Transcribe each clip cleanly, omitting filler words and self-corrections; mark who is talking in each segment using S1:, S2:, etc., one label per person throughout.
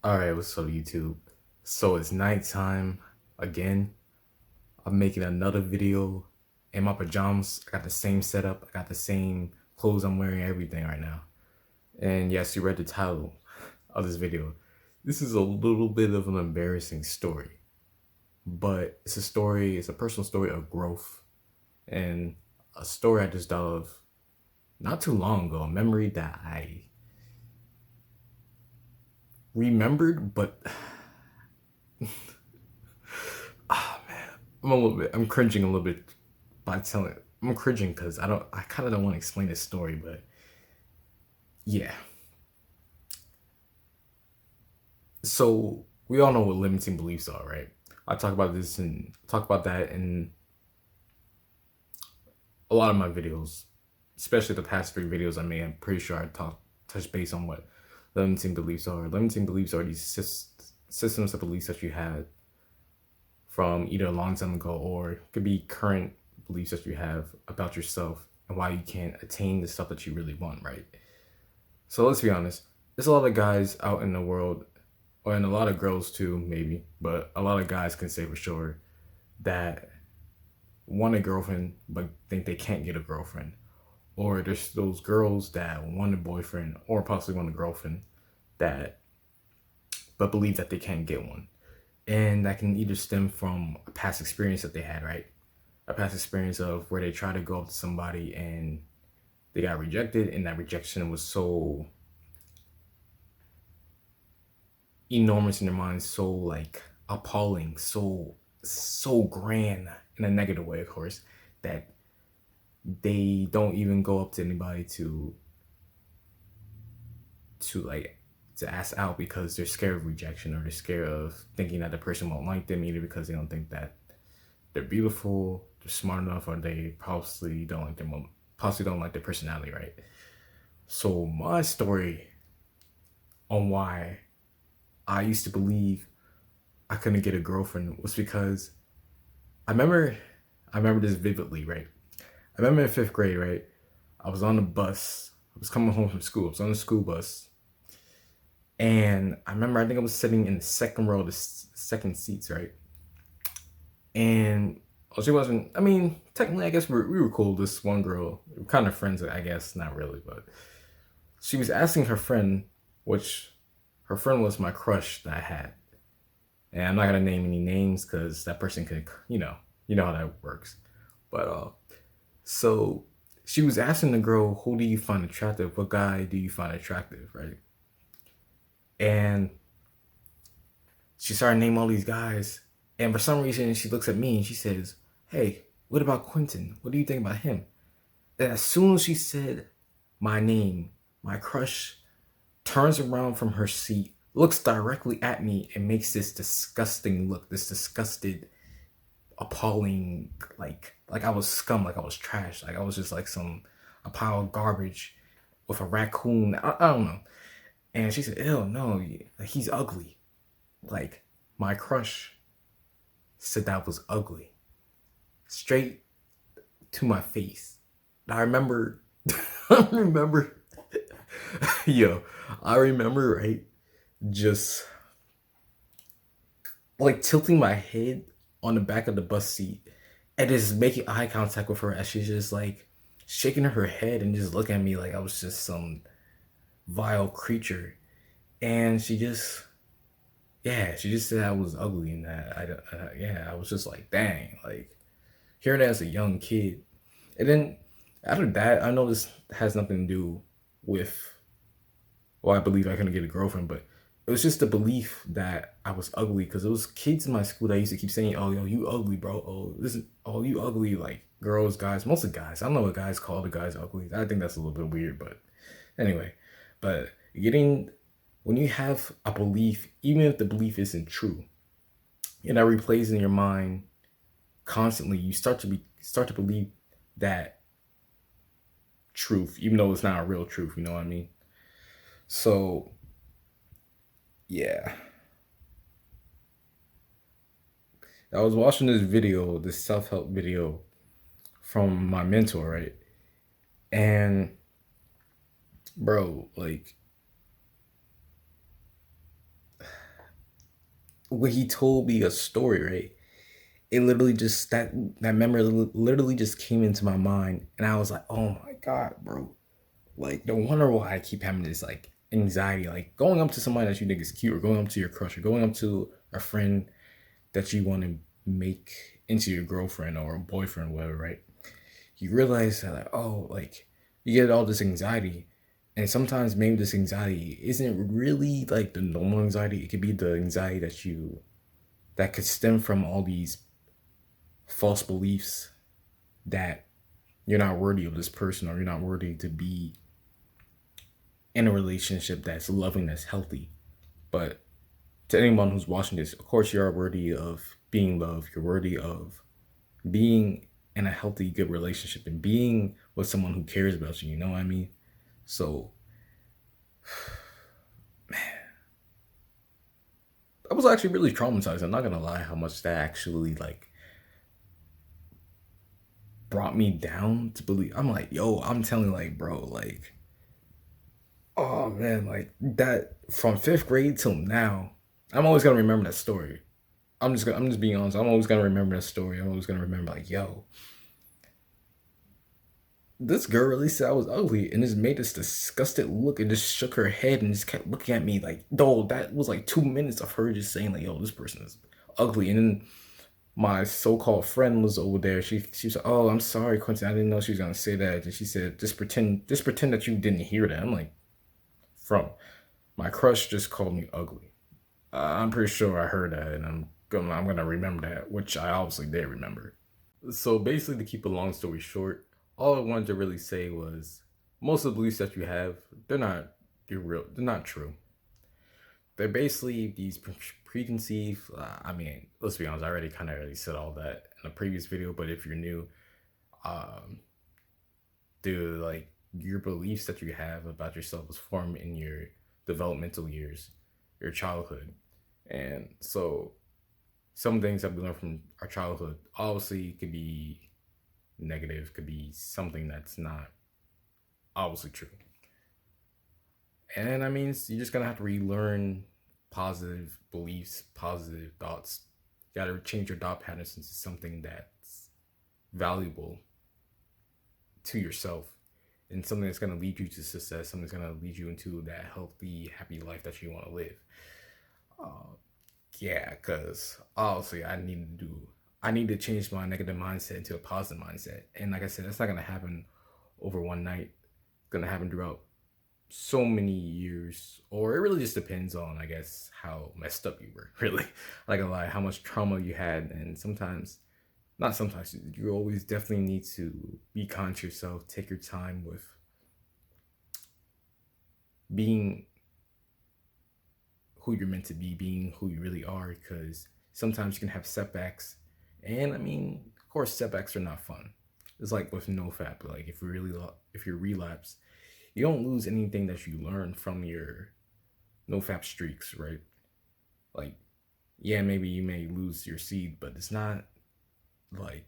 S1: Alright, what's up, YouTube? So it's nighttime again. I'm making another video in my pajamas. I got the same setup, I got the same clothes I'm wearing, everything right now. And yes, you read the title of this video. This is a little bit of an embarrassing story, but it's a personal story of growth and a story I just thought of not too long ago, a memory that I remembered, but I'm cringing a little bit by telling it. I'm cringing because I kind of don't want to explain this story, but yeah. So we all know what limiting beliefs are, right? I talk about that in a lot of my videos, especially the past 3 videos I made. I'm pretty sure touch base on what limiting beliefs are. Limiting beliefs are these systems of beliefs that you had from either a long time ago, or it could be current beliefs that you have about yourself and why you can't attain the stuff that you really want, right? So let's be honest, there's a lot of guys out in the world, or and a lot of girls too, maybe, but a lot of guys can say for sure that want a girlfriend but think they can't get a girlfriend. Or there's those girls that want a boyfriend or possibly want a girlfriend that but believe that they can't get one. And that can either stem from a past experience that they had, right? A past experience of where they try to go up to somebody and they got rejected, and that rejection was so enormous in their mind, so like appalling, so grand in a negative way, of course, that they don't even go up to anybody to like to ask out because they're scared of rejection, or they're scared of thinking that the person won't like them, either because they don't think that they're beautiful, they're smart enough, or they possibly don't like their personality, right? So my story on why I used to believe I couldn't get a girlfriend was because I remember I remember this vividly, right? I remember in 5th grade, right? I was on the bus. I was coming home from school. I was on the school bus. And I remember I think I was sitting in the second row, the second seats, right? And well, she wasn't, I mean, technically, I guess we were cool. This one girl, we were kind of friends, I guess, not really, but she was asking her friend, which her friend was my crush that I had. And I'm not gonna name any names because that person could, you know how that works. But so she was asking the girl, "Who do you find attractive? What guy do you find attractive?" Right? And she started naming all these guys. And for some reason, she looks at me and she says, "Hey, what about Quentin? What do you think about him?" And as soon as she said my name, my crush turns around from her seat, looks directly at me, and makes this disgusting look, this disgusted, appalling, like I was scum, like I was trash, like I was just like a pile of garbage with a raccoon. I don't know. And she said, "Ew, no, he's ugly." Like, my crush said that was ugly, straight to my face. I remember, I remember, yo, I remember, right, just like tilting my head on the back of the bus seat and just making eye contact with her as she's just like shaking her head and just looking at me like I was just some vile creature. And she just said I was ugly, and that I was just like, dang, like hearing that as a young kid. And then after that, I know this has nothing to do with, well, I believe I couldn't get a girlfriend, but it was just the belief that I was ugly, because it was kids in my school that used to keep saying, "Oh, yo, you ugly, bro. Oh, you ugly," like girls, guys, mostly guys. I don't know what guys call the guys ugly. I think that's a little bit weird, but anyway. But getting when you have a belief, even if the belief isn't true, and that replays in your mind constantly, you start to believe that truth, even though it's not a real truth. You know what I mean? So yeah, I was watching this video, this self-help video from my mentor, right? And bro, like when he told me a story, right? It literally just that memory literally just came into my mind, and I was like, oh my god, bro. Like, no wonder why I keep having this like anxiety, like going up to somebody that you think is cute, or going up to your crush, or going up to a friend that you want to make into your girlfriend or a boyfriend, whatever, right? You realize that, like, oh, like you get all this anxiety, and sometimes maybe this anxiety isn't really like the normal anxiety. It could be the anxiety that could stem from all these false beliefs that you're not worthy of this person, or you're not worthy to be in a relationship that's loving, that's healthy. But to anyone who's watching this, of course, you are worthy of being loved. You're worthy of being in a healthy, good relationship, and being with someone who cares about you. You know what I mean? So I was actually really traumatized. I'm not gonna lie, how much that actually like brought me down to believe. I'm like, yo, I'm telling, like, bro, like, oh man, like that from fifth grade till now, I'm always gonna remember that story. I'm just being honest. I'm always gonna remember that story. I'm always gonna remember, like, yo, this girl really said I was ugly, and just made this disgusted look and just shook her head and just kept looking at me like, no, that was like 2 minutes of her just saying, like, yo, this person is ugly. And then my so-called friend was over there. She was like, oh, I'm sorry, Quentin, I didn't know she was gonna say that. And she said, just pretend that you didn't hear that. I'm like, from my crush just called me ugly. I'm pretty sure I heard that, and I'm gonna remember that, which I obviously did remember. So basically, to keep a long story short, all I wanted to really say was most of the beliefs that you have, they're not they're not true. They're basically these preconceived. I mean, let's be honest. I already kind of already said all that in a previous video, but if you're new, um, the like your beliefs that you have about yourself was formed in your developmental years, your childhood, and so some things that we learn from our childhood obviously could be negative, could be something that's not obviously true. And I mean, you're just gonna have to relearn positive beliefs, positive thoughts. You gotta change your thought patterns into something that's valuable to yourself, and something that's gonna lead you to success, something that's gonna lead you into that healthy, happy life that you want to live. Uh, yeah, because obviously I need to change my negative mindset into a positive mindset. And like I said, that's not gonna happen over one night. It's gonna happen throughout so many years, or it really just depends on, I guess, how messed up you were. Really, like a lot, how much trauma you had, and sometimes, not sometimes, you always definitely need to be kind to yourself. Take your time with being who you're meant to be, being who you really are, because sometimes you can have setbacks. And I mean, of course, setbacks are not fun. It's like with no fap. Like if you relapse, you don't lose anything that you learn from your no fap streaks, right? Like, yeah, maybe you may lose your seed, but it's not like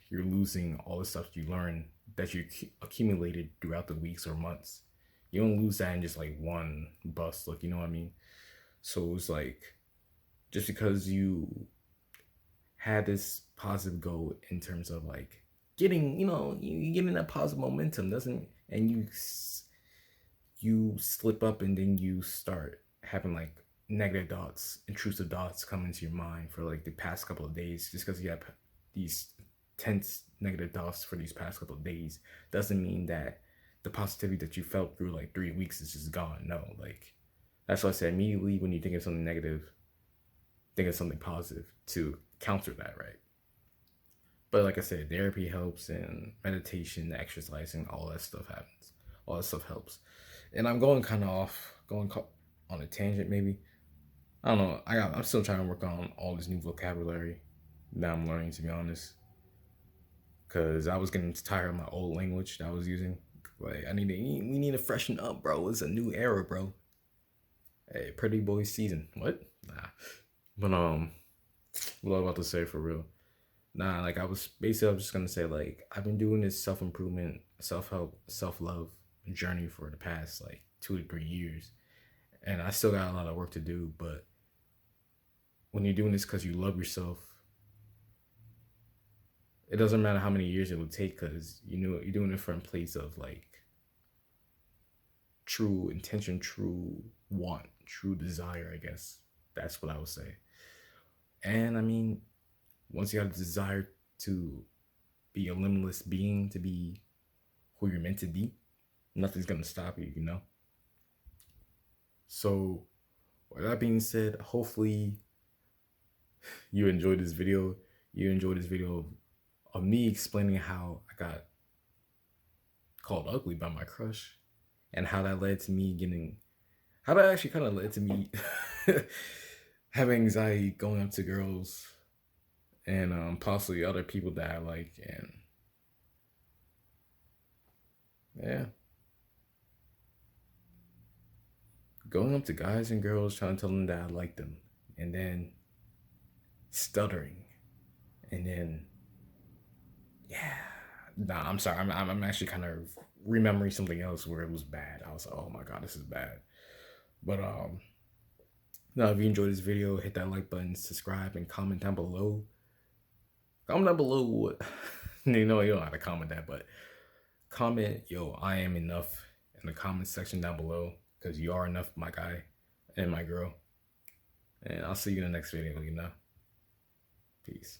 S1: you're losing all the stuff you learn that you accumulated throughout the weeks or months. You don't lose that in just like one bust, like, you know what I mean? So it's like, just because you had this positive goal in terms of like getting, you getting that positive momentum doesn't, and you slip up and then you start having like negative thoughts, intrusive thoughts come into your mind for like the past couple of days, just because you have these tense negative thoughts for these past couple of days, doesn't mean that the positivity that you felt through like 3 weeks is just gone. No, like, that's why I said immediately when you think of something negative, think of something positive to counter that, right? But like I said, therapy helps, and meditation, exercising, all that stuff happens. All that stuff helps. And I'm going kind of off, going on a tangent maybe. I don't know. I'm still trying to work on all this new vocabulary that I'm learning, to be honest. Because I was getting tired of my old language that I was using. Like, we need to freshen up, bro. It's a new era, bro. Hey, pretty boy season. What? Nah. But what I was about to say for real. Nah, like I was just gonna say, like, I've been doing this self improvement, self help, self love journey for the past like 2 to 3 years, and I still got a lot of work to do. But when you're doing this because you love yourself, it doesn't matter how many years it will take because you know you're doing it from a place of like true intention, true want, true desire, I guess. That's what I would say. And I mean, once you have a desire to be a limitless being, to be who you're meant to be, nothing's gonna stop you, you know? So with that being said, hopefully you enjoyed this video. You enjoyed this video of me explaining how I got called ugly by my crush and how that led to me getting, how that actually kind of led to me having anxiety going up to girls and possibly other people that I like. And yeah, going up to guys and girls trying to tell them that I like them, and then stuttering, and then yeah, nah, I'm sorry, I'm actually kind of remembering something else where it was bad. I was like, oh my god, this is bad. But now if you enjoyed this video, hit that like button, subscribe, and comment down below. Comment down below what you know you don't have to comment that, but comment yo I am enough in the comment section down below, because you are enough, my guy and my girl. And I'll see you in the next video, you know. Peace.